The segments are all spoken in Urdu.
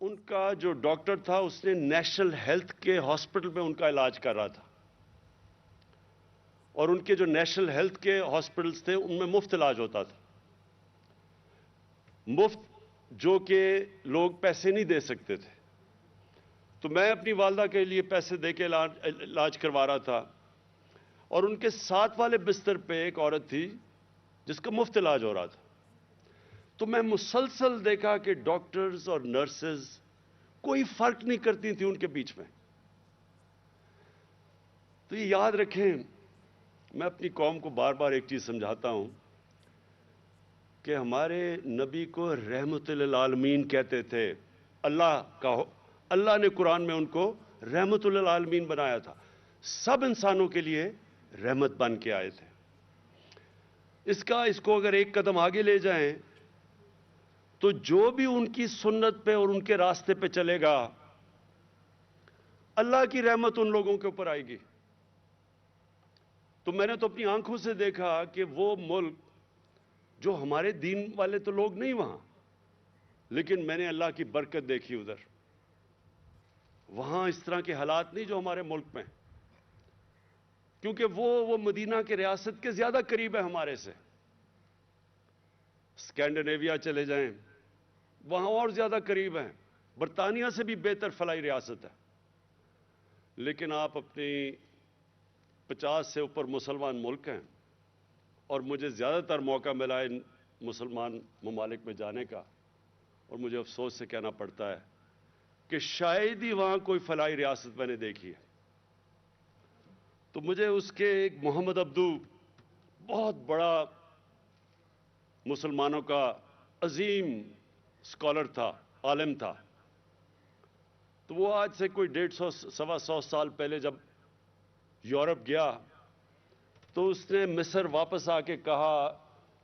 ان کا جو ڈاکٹر تھا اس نے نیشنل ہیلتھ کے ہاسپٹل میں ان کا علاج کر رہا تھا، اور ان کے جو نیشنل ہیلتھ کے ہاسپٹلز تھے ان میں مفت علاج ہوتا تھا، مفت، جو کہ لوگ پیسے نہیں دے سکتے تھے۔ تو میں اپنی والدہ کے لیے پیسے دے کے علاج کروا رہا تھا، اور ان کے ساتھ والے بستر پہ ایک عورت تھی جس کا مفت علاج ہو رہا تھا۔ تو میں مسلسل دیکھا کہ ڈاکٹرز اور نرسز کوئی فرق نہیں کرتی تھی ان کے بیچ میں۔ تو یہ یاد رکھیں، میں اپنی قوم کو بار بار ایک چیز سمجھاتا ہوں کہ ہمارے نبی کو رحمت للعالمین کہتے تھے، اللہ نے قرآن میں ان کو رحمت للعالمین بنایا تھا، سب انسانوں کے لیے رحمت بن کے آئے تھے۔ اس کو اگر ایک قدم آگے لے جائیں تو جو بھی ان کی سنت پہ اور ان کے راستے پہ چلے گا، اللہ کی رحمت ان لوگوں کے اوپر آئے گی۔ تو میں نے تو اپنی آنکھوں سے دیکھا کہ وہ ملک، جو ہمارے دین والے تو لوگ نہیں وہاں، لیکن میں نے اللہ کی برکت دیکھی ادھر، وہاں اس طرح کے حالات نہیں جو ہمارے ملک میں، کیونکہ وہ مدینہ کے ریاست کے زیادہ قریب ہے ہمارے سے۔ اسکینڈینیویا چلے جائیں، وہاں اور زیادہ قریب ہیں، برطانیہ سے بھی بہتر فلاحی ریاست ہے، لیکن آپ اپنی 50 سے اوپر مسلمان ملک ہیں، اور مجھے زیادہ تر موقع ملا ان مسلمان ممالک میں جانے کا، اور مجھے افسوس سے کہنا پڑتا ہے کہ شاید ہی وہاں کوئی فلاحی ریاست میں نے دیکھی ہے۔ تو مجھے اس کے ایک محمد عبدو، بہت بڑا مسلمانوں کا عظیم اسکالر تھا، عالم تھا، تو وہ آج سے کوئی 150 سال پہلے جب یورپ گیا تو اس نے مصر واپس آ کے کہا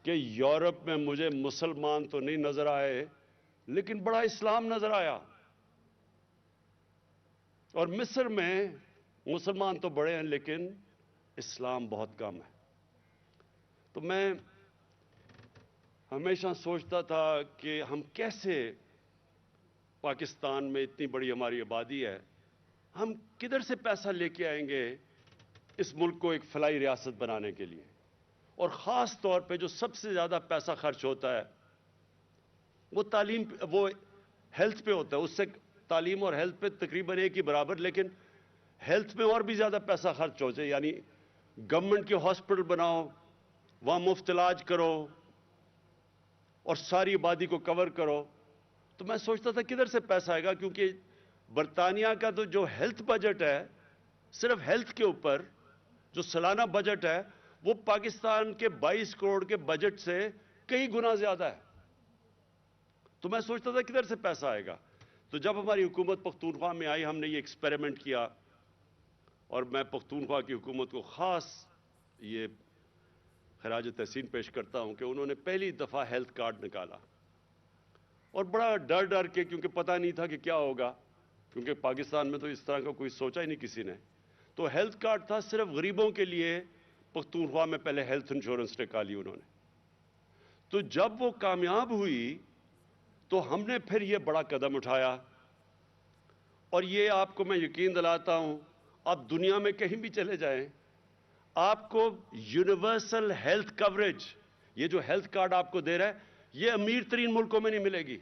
کہ یورپ میں مجھے مسلمان تو نہیں نظر آئے لیکن بڑا اسلام نظر آیا، اور مصر میں مسلمان تو بڑے ہیں لیکن اسلام بہت کم ہے۔ تو میں ہمیشہ سوچتا تھا کہ ہم کیسے، پاکستان میں اتنی بڑی ہماری آبادی ہے، ہم کدھر سے پیسہ لے کے آئیں گے اس ملک کو ایک فلاحی ریاست بنانے کے لیے؟ اور خاص طور پہ جو سب سے زیادہ پیسہ خرچ ہوتا ہے وہ وہ ہیلتھ پہ ہوتا ہے، اس سے تعلیم اور ہیلتھ پہ تقریباً ایک ہی برابر، لیکن ہیلتھ میں اور بھی زیادہ پیسہ خرچ ہو جائے، یعنی گورنمنٹ کے ہاسپٹل بناؤ، وہاں مفت علاج کرو اور ساری آبادی کو کور کرو۔ تو میں سوچتا تھا کدھر سے پیسہ آئے گا، کیونکہ برطانیہ کا تو جو ہیلتھ بجٹ ہے، صرف ہیلتھ کے اوپر جو سالانہ بجٹ ہے، وہ پاکستان کے 22 کروڑ کے بجٹ سے کئی گنا زیادہ ہے۔ تو میں سوچتا تھا کدھر سے پیسہ آئے گا۔ تو جب ہماری حکومت پختونخوا میں آئی، ہم نے یہ ایکسپیریمنٹ کیا، اور میں پختونخوا کی حکومت کو خاص یہ خراج تحسین پیش کرتا ہوں کہ انہوں نے پہلی دفعہ ہیلتھ کارڈ نکالا، اور بڑا ڈر کے، کیونکہ پتہ نہیں تھا کہ کیا ہوگا، کیونکہ پاکستان میں تو اس طرح کا کوئی سوچا ہی نہیں کسی نے۔ تو ہیلتھ کارڈ تھا صرف غریبوں کے لیے، پختونخوا میں پہلے ہیلتھ انشورنس نکالی انہوں نے۔ تو جب وہ کامیاب ہوئی تو ہم نے پھر یہ بڑا قدم اٹھایا، اور یہ آپ کو میں یقین دلاتا ہوں، آپ دنیا میں کہیں بھی چلے جائیں، آپ کو یونیورسل ہیلتھ کوریج، یہ جو ہیلتھ کارڈ آپ کو دے رہا ہے، یہ امیر ترین ملکوں میں نہیں ملے گی۔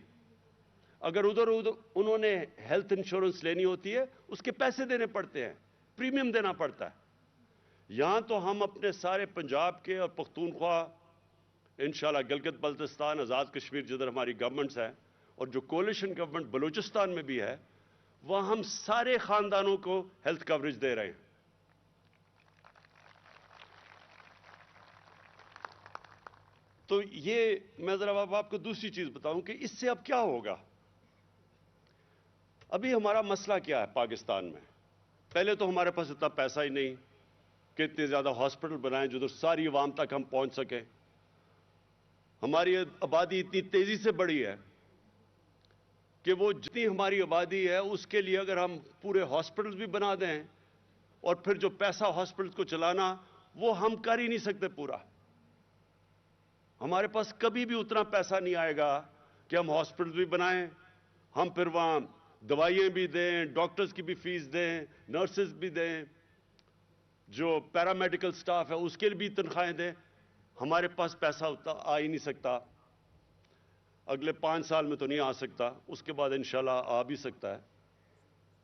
اگر ادھر انہوں نے ہیلتھ انشورنس لینی ہوتی ہے، اس کے پیسے دینے پڑتے ہیں، پریمیم دینا پڑتا ہے۔ یہاں تو ہم اپنے سارے پنجاب کے اور پختونخوا، انشاءاللہ گلگت بلتستان، آزاد کشمیر جدھر ہماری گورنمنٹس ہیں، اور جو کولیشن گورنمنٹ بلوچستان میں بھی ہے، وہاں ہم سارے خاندانوں کو ہیلتھ کوریج دے رہے ہیں۔ تو یہ میں ذرا آپ کو دوسری چیز بتاؤں کہ اس سے اب کیا ہوگا۔ ابھی ہمارا مسئلہ کیا ہے پاکستان میں؟ پہلے تو ہمارے پاس اتنا پیسہ ہی نہیں کہ اتنے زیادہ ہاسپٹل بنائیں جو ساری عوام تک ہم پہنچ سکیں۔ ہماری آبادی اتنی تیزی سے بڑھی ہے کہ وہ جتنی ہماری آبادی ہے اس کے لیے اگر ہم پورے ہاسپٹل بھی بنا دیں، اور پھر جو پیسہ ہاسپٹل کو چلانا، وہ ہم کر ہی نہیں سکتے پورا۔ ہمارے پاس کبھی بھی اتنا پیسہ نہیں آئے گا کہ ہم ہاسپٹل بھی بنائیں ہم پھر وہاں دوائیں بھی دیں, ڈاکٹرز کی بھی فیس دیں, نرسز بھی دیں, جو پیرامیڈیکل سٹاف ہے اس کے لیے بھی تنخواہیں دیں. ہمارے پاس پیسہ آ ہی نہیں سکتا, اگلے 5 سال میں تو نہیں آ سکتا, اس کے بعد انشاءاللہ آ بھی سکتا ہے,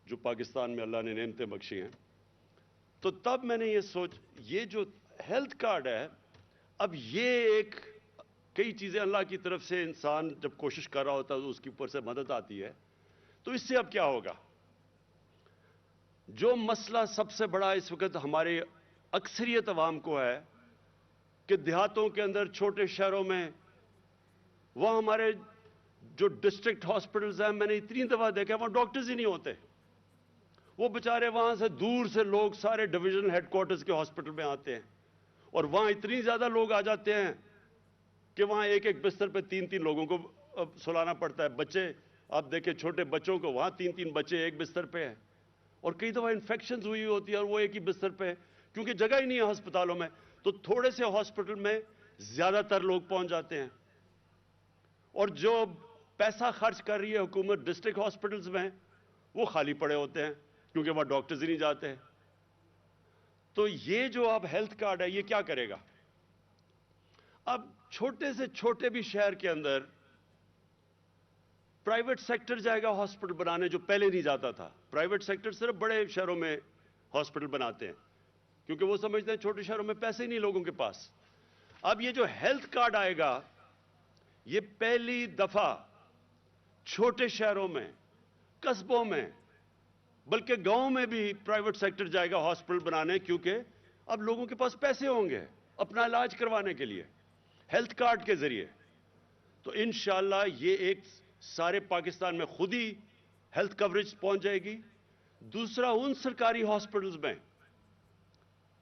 جو پاکستان میں اللہ نے نعمتیں بخشی ہیں. تو تب میں نے یہ جو ہیلتھ کارڈ ہے, اب یہ ایک کئی چیزیں اللہ کی طرف سے انسان جب کوشش کر رہا ہوتا ہے تو اس کے اوپر سے مدد آتی ہے. تو اس سے اب کیا ہوگا؟ جو مسئلہ سب سے بڑا اس وقت ہمارے اکثریت عوام کو ہے کہ دیہاتوں کے اندر, چھوٹے شہروں میں, وہاں ہمارے جو ڈسٹرکٹ ہاسپٹلز ہیں, میں نے اتنی دفعہ دیکھا وہاں ڈاکٹرز ہی نہیں ہوتے. وہ بیچارے وہاں سے دور سے لوگ سارے ڈویژنل ہیڈ کوارٹرز کے ہاسپٹل میں آتے ہیں, اور وہاں اتنی زیادہ لوگ آ جاتے ہیں کہ وہاں ایک ایک بستر پہ 3 لوگوں کو سلانا پڑتا ہے. بچے آپ دیکھیں, چھوٹے بچوں کو وہاں 3 بچے ایک بستر پہ ہیں, اور کئی دفعہ انفیکشنز ہوئی ہوتی ہے اور وہ ایک ہی بستر پہ, کیونکہ جگہ ہی نہیں ہے ہسپتالوں میں. تو تھوڑے سے ہاسپٹل میں زیادہ تر لوگ پہنچ جاتے ہیں, اور جو پیسہ خرچ کر رہی ہے حکومت ڈسٹرکٹ ہاسپٹلز میں, وہ خالی پڑے ہوتے ہیں کیونکہ وہاں ڈاکٹرز ہی نہیں جاتے. تو یہ جو اب ہیلتھ کارڈ ہے یہ کیا کرے گا؟ اب چھوٹے سے چھوٹے بھی شہر کے اندر پرائیویٹ سیکٹر جائے گا ہاسپٹل بنانے, جو پہلے نہیں جاتا تھا. پرائیویٹ سیکٹر صرف بڑے شہروں میں ہاسپٹل بناتے ہیں کیونکہ وہ سمجھتے ہیں چھوٹے شہروں میں پیسے ہی نہیں لوگوں کے پاس. اب یہ جو ہیلتھ کارڈ آئے گا, یہ پہلی دفعہ چھوٹے شہروں میں, قصبوں میں, بلکہ گاؤں میں بھی پرائیویٹ سیکٹر جائے گا ہاسپٹل بنانے, کیونکہ اب لوگوں کے پاس پیسے ہوں گے اپنا علاج کروانے کے لیے ہیلتھ کارڈ کے ذریعے. تو انشاءاللہ یہ ایک سارے پاکستان میں خود ہی ہیلتھ کوریج پہنچ جائے گی. دوسرا, ان سرکاری ہاسپٹلز میں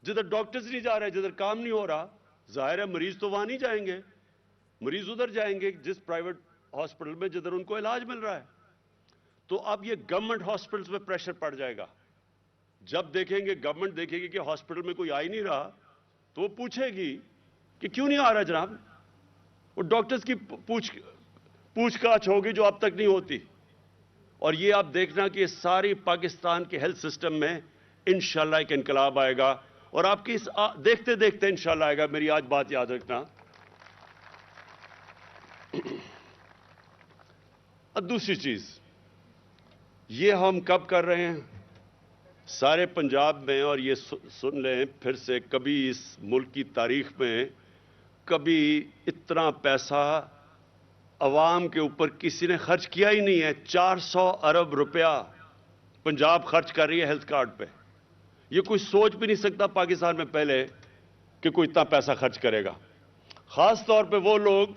جدھر ڈاکٹرز نہیں جا رہے, جدھر کام نہیں ہو رہا, ظاہر ہے مریض تو وہاں نہیں جائیں گے, مریض ادھر جائیں گے جس پرائیویٹ ہاسپٹل میں جدھر ان کو علاج مل رہا ہے. تو اب یہ گورنمنٹ ہاسپٹلز میں پریشر پڑ جائے گا. جب دیکھیں گے, گورنمنٹ دیکھے گی کہ ہاسپٹل میں کوئی آ ہی نہیں رہا, تو وہ پوچھے گی کہ کیوں نہیں آ رہا جناب. وہ ڈاکٹرز کی پوچھ گاچھ ہوگی جو اب تک نہیں ہوتی. اور یہ آپ دیکھنا کہ ساری پاکستان کے ہیلتھ سسٹم میں انشاءاللہ ایک انقلاب آئے گا, اور آپ کی دیکھتے دیکھتے انشاءاللہ آئے گا. میری آج بات یاد رکھنا. اب دوسری چیز, یہ ہم کب کر رہے ہیں سارے پنجاب میں, اور یہ سن لیں پھر سے, کبھی اس ملک کی تاریخ میں کبھی اتنا پیسہ عوام کے اوپر کسی نے خرچ کیا ہی نہیں ہے. 400 ارب روپیہ پنجاب خرچ کر رہی ہے ہیلتھ کارڈ پہ. یہ کوئی سوچ بھی نہیں سکتا پاکستان میں پہلے کہ کوئی اتنا پیسہ خرچ کرے گا. خاص طور پہ وہ لوگ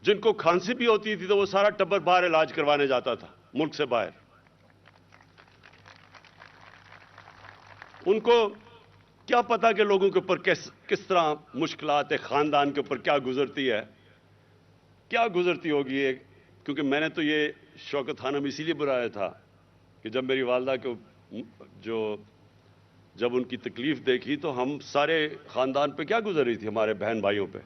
جن کو کھانسی بھی ہوتی تھی تو وہ سارا ٹبر باہر علاج کروانے جاتا تھا, ملک سے باہر. ان کو کیا پتا کہ لوگوں کے اوپر کس طرح مشکلات ہے, خاندان کے اوپر کیا گزرتی ہے, کیا گزرتی ہوگی. کیونکہ میں نے تو یہ شوکت خانم اسی لیے بلایا تھا کہ جب میری والدہ کو جب ان کی تکلیف دیکھی تو ہم سارے خاندان پہ کیا گزر رہی تھی, ہمارے بہن بھائیوں پہ.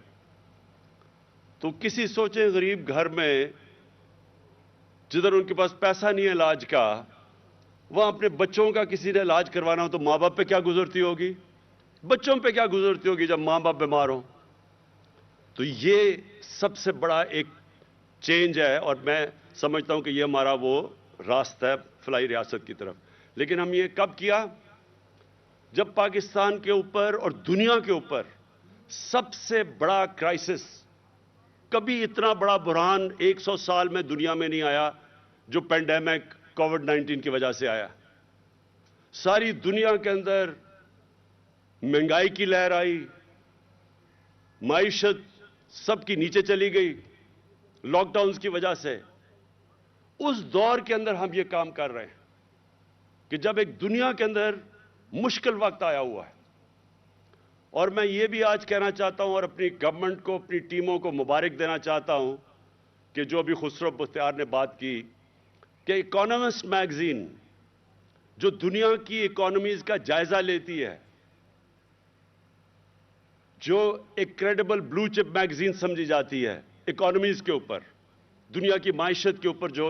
تو کسی سوچیں غریب گھر میں جدھر ان کے پاس پیسہ نہیں ہے علاج کا, وہاں اپنے بچوں کا کسی نے علاج کروانا ہو تو ماں باپ پہ کیا گزرتی ہوگی, بچوں پہ کیا گزرتی ہوگی جب ماں باپ بیمار ہوں. تو یہ سب سے بڑا ایک چینج ہے, اور میں سمجھتا ہوں کہ یہ ہمارا وہ راستہ ہے فلاحی ریاست کی طرف. لیکن ہم یہ کب کیا؟ جب پاکستان کے اوپر اور دنیا کے اوپر سب سے بڑا کرائسس, کبھی اتنا بڑا بحران 100 سال میں دنیا میں نہیں آیا جو پینڈیمک کووڈ-19 کی وجہ سے آیا. ساری دنیا کے اندر مہنگائی کی لہر آئی, معیشت سب کی نیچے چلی گئی لاک ڈاؤنز کی وجہ سے. اس دور کے اندر ہم یہ کام کر رہے ہیں کہ جب ایک دنیا کے اندر مشکل وقت آیا ہوا ہے. اور میں یہ بھی آج کہنا چاہتا ہوں اور اپنی گورنمنٹ کو, اپنی ٹیموں کو مبارک دینا چاہتا ہوں کہ جو ابھی خسرو بختیار نے بات کی کہ اکانومسٹ میگزین جو دنیا کی اکانومیز کا جائزہ لیتی ہے, جو ایک کریڈیبل بلو چپ میگزین سمجھی جاتی ہے اکانومیز کے اوپر, دنیا کی معیشت کے اوپر جو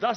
10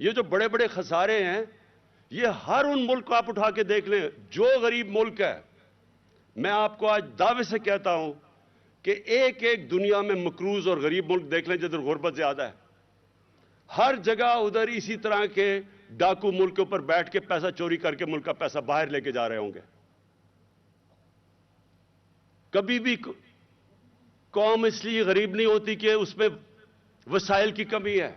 یہ جو بڑے بڑے خسارے ہیں، یہ ہر ان ملک کو آپ اٹھا کے دیکھ لیں جو غریب ملک ہے. میں آپ کو آج دعوے سے کہتا ہوں کہ ایک ایک دنیا میں مقروض اور غریب ملک دیکھ لیں جدھر غربت زیادہ ہے. ہر جگہ ادھر اسی طرح کے ڈاکو ملک کے اوپر بیٹھ کے پیسہ چوری کر کے ملک کا پیسہ باہر لے کے جا رہے ہوں گے. کبھی بھی قوم اس لیے غریب نہیں ہوتی کہ اس میں وسائل کی کمی ہے.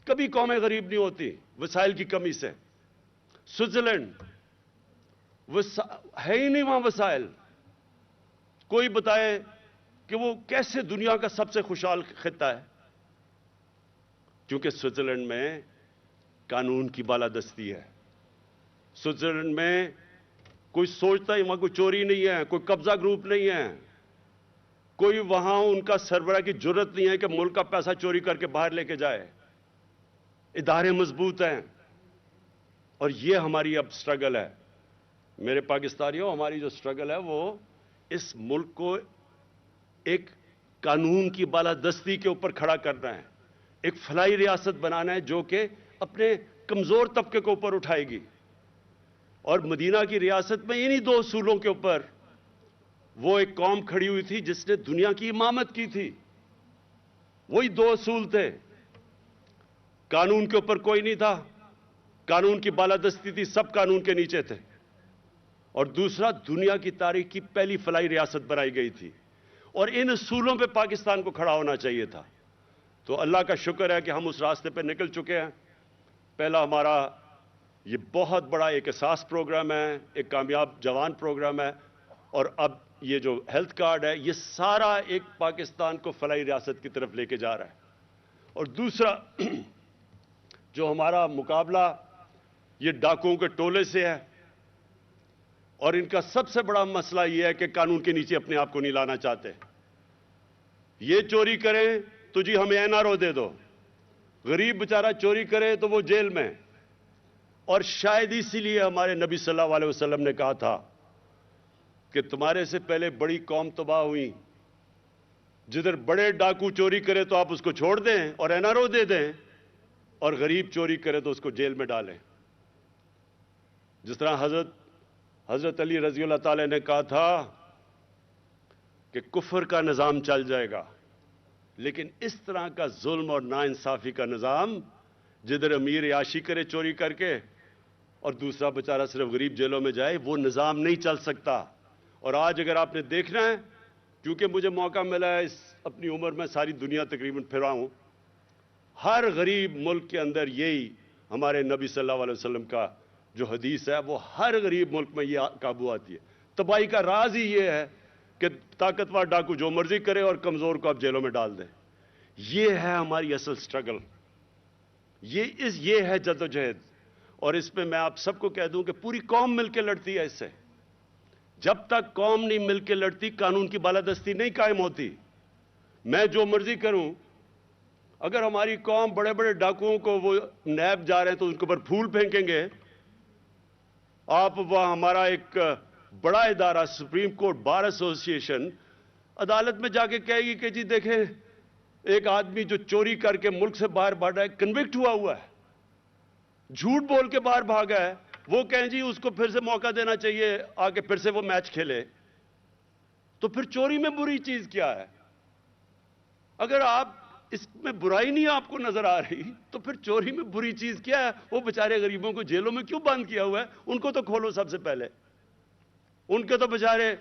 کبھی قومیں غریب نہیں ہوتی وسائل کی کمی سے. سوئٹزرلینڈ ہے ہی نہیں وہاں وسائل. کوئی بتائے کہ وہ کیسے دنیا کا سب سے خوشحال خطہ ہے؟ کیونکہ سوئٹزرلینڈ میں قانون کی بالادستی ہے. سوئٹزرلینڈ میں کوئی سوچتا ہی وہاں کوئی چوری نہیں ہے، کوئی قبضہ گروپ نہیں ہے، کوئی وہاں ان کا سربراہ کی جرت نہیں ہے کہ ملک کا پیسہ چوری کر کے باہر لے کے جائے. ادارے مضبوط ہیں. اور یہ ہماری اب سٹرگل ہے میرے پاکستانیوں. ہماری جو سٹرگل ہے وہ اس ملک کو ایک قانون کی بالادستی کے اوپر کھڑا کرنا ہے، ایک فلاحی ریاست بنانا ہے جو کہ اپنے کمزور طبقے کو اوپر اٹھائے گی. اور مدینہ کی ریاست میں انہی دو اصولوں کے اوپر وہ ایک قوم کھڑی ہوئی تھی جس نے دنیا کی امامت کی تھی. وہی دو اصول تھے. قانون کے اوپر کوئی نہیں تھا، قانون کی بالادستی تھی، سب قانون کے نیچے تھے. اور دوسرا، دنیا کی تاریخ کی پہلی فلاحی ریاست بنائی گئی تھی. اور ان اصولوں پہ پاکستان کو کھڑا ہونا چاہیے تھا. تو اللہ کا شکر ہے کہ ہم اس راستے پہ نکل چکے ہیں. پہلا ہمارا یہ بہت بڑا ایک اساس پروگرام ہے، ایک کامیاب جوان پروگرام ہے. اور اب یہ جو ہیلتھ کارڈ ہے یہ سارا ایک پاکستان کو فلاحی ریاست کی طرف لے کے جا رہا ہے. اور دوسرا جو ہمارا مقابلہ یہ ڈاکوؤں کے ٹولے سے ہے، اور ان کا سب سے بڑا مسئلہ یہ ہے کہ قانون کے نیچے اپنے آپ کو نہیں لانا چاہتے. یہ چوری کریں تو جی ہمیں NRO دے دو، غریب بیچارہ چوری کرے تو وہ جیل میں. اور شاید اسی لیے ہمارے نبی صلی اللہ علیہ وسلم نے کہا تھا کہ تمہارے سے پہلے بڑی قوم تباہ ہوئی، جدھر بڑے ڈاکو چوری کرے تو آپ اس کو چھوڑ دیں اور NRO دے دیں، اور غریب چوری کرے تو اس کو جیل میں ڈالیں. جس طرح حضرت علی رضی اللہ تعالی نے کہا تھا کہ کفر کا نظام چل جائے گا، لیکن اس طرح کا ظلم اور ناانصافی کا نظام جدھر امیر عیاشی کرے چوری کر کے اور دوسرا بیچارہ صرف غریب جیلوں میں جائے، وہ نظام نہیں چل سکتا. اور آج اگر آپ نے دیکھنا ہے، کیونکہ مجھے موقع ملا ہے اس اپنی عمر میں ساری دنیا تقریباً پھرا ہوں، ہر غریب ملک کے اندر یہی ہمارے نبی صلی اللہ علیہ وسلم کا جو حدیث ہے وہ ہر غریب ملک میں یہ قابو آتی ہے. تباہی کا راز ہی یہ ہے کہ طاقتور ڈاکو جو مرضی کرے اور کمزور کو آپ جیلوں میں ڈال دیں. یہ ہے ہماری اصل سٹرگل، یہ ہے جدوجہد. اور اس پہ میں آپ سب کو کہہ دوں کہ پوری قوم مل کے لڑتی ہے اس سے. جب تک قوم نہیں مل کے لڑتی قانون کی بالادستی نہیں قائم ہوتی. میں جو مرضی کروں، اگر ہماری قوم بڑے بڑے ڈاکوؤں کو وہ نیب جا رہے ہیں تو ان کے اوپر پھول پھینکیں گے. آپ وہ ہمارا ایک بڑا ادارہ سپریم کورٹ بار ایسوسی ایشن عدالت میں جا کے کہے گی کہ جی دیکھیں ایک آدمی جو چوری کر کے ملک سے باہر بھاگا ہے، کنوکٹ ہوا ہے، جھوٹ بول کے باہر بھاگا ہے، وہ کہیں جی اس کو پھر سے موقع دینا چاہیے آگے پھر سے وہ میچ کھیلے. تو پھر چوری میں بری چیز کیا ہے؟ اگر آپ اس میں برائی نہیں آپ کو نظر آ رہی تو پھر چوری میں بری چیز کیا ہے؟ وہ بیچارے غریبوں کو جیلوں میں کیوں بند کیا ہوا ہے؟ ان کو تو کھولو سب سے پہلے. ان کے تو بیچارے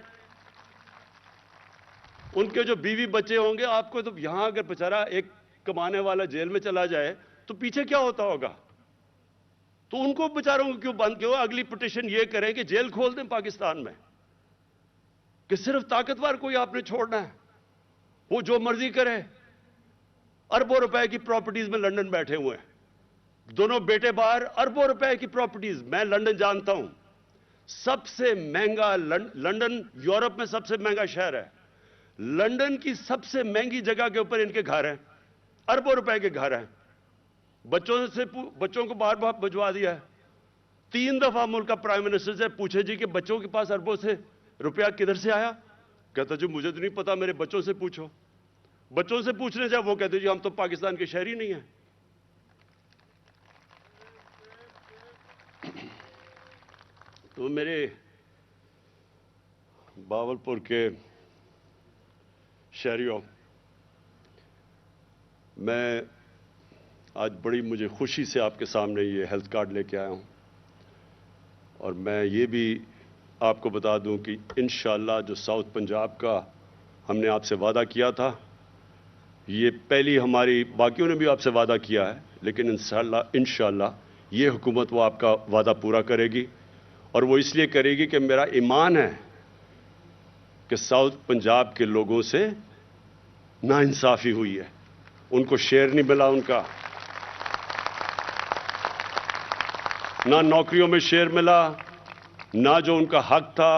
ان کے جو بیوی بچے ہوں گے، آپ کو تو یہاں اگر بیچارہ ایک کمانے والا جیل میں چلا جائے تو پیچھے کیا ہوتا ہوگا؟ تو ان کو بیچاروں کو کیوں بند کیا؟ اگلی پٹیشن یہ کریں کہ جیل کھول دیں پاکستان میں، کہ صرف طاقتور کو ہی آپ نے چھوڑنا ہے، وہ جو مرضی کرے. اربوں روپے کی پراپرٹیز میں لندن بیٹھے ہوئے ہیں، دونوں بیٹے باہر، اربوں روپے کی پراپرٹیز. میں لندن جانتا ہوں، سب سے مہنگا لندن یورپ میں سب سے مہنگا شہر ہے. لندن کی سب سے مہنگی جگہ کے اوپر ان کے گھر ہیں، اربوں روپے کے گھر ہیں. بچوں کو باہر باہر بھجوا دیا ہے. 3 دفعہ ملک کا پرائم منسٹر سے پوچھے جی کہ بچوں کے پاس اربوں سے روپیہ کدھر سے آیا؟ کہتا جی مجھے تو نہیں پتا، میرے بچوں سے پوچھو. بچوں سے پوچھنے جائے وہ کہتے جی ہم تو پاکستان کے شہری نہیں ہیں. تو میرے باولپور کے شہریوں، میں آج بڑی مجھے خوشی سے آپ کے سامنے یہ ہیلتھ کارڈ لے کے آیا ہوں، اور میں یہ بھی آپ کو بتا دوں کہ انشاءاللہ جو ساؤتھ پنجاب کا ہم نے آپ سے وعدہ کیا تھا، یہ پہلی ہماری، باقیوں نے بھی آپ سے وعدہ کیا ہے، لیکن انشاءاللہ یہ حکومت وہ آپ کا وعدہ پورا کرے گی، اور وہ اس لیے کرے گی کہ میرا ایمان ہے کہ ساؤتھ پنجاب کے لوگوں سے ناانصافی ہوئی ہے، ان کو شیئر نہیں ملا، ان کا نہ نوکریوں میں شیئر ملا، نہ جو ان کا حق تھا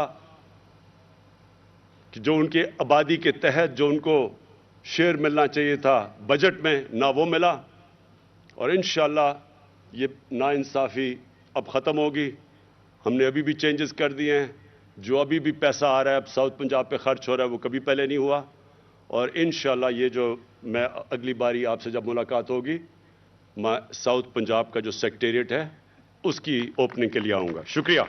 کہ جو ان کے آبادی کے تحت جو ان کو شیئر ملنا چاہیے تھا بجٹ میں، نہ وہ ملا، اور انشاءاللہ یہ ناانصافی اب ختم ہوگی۔ ہم نے ابھی بھی چینجز کر دیے ہیں، جو ابھی بھی پیسہ آ رہا ہے اب ساؤتھ پنجاب پہ خرچ ہو رہا ہے وہ کبھی پہلے نہیں ہوا، اور انشاءاللہ یہ جو میں اگلی باری آپ سے جب ملاقات ہوگی، میں ساؤتھ پنجاب کا جو سیکریٹریٹ ہے اس کی اوپننگ کے لیے آؤں گا۔ شکریہ۔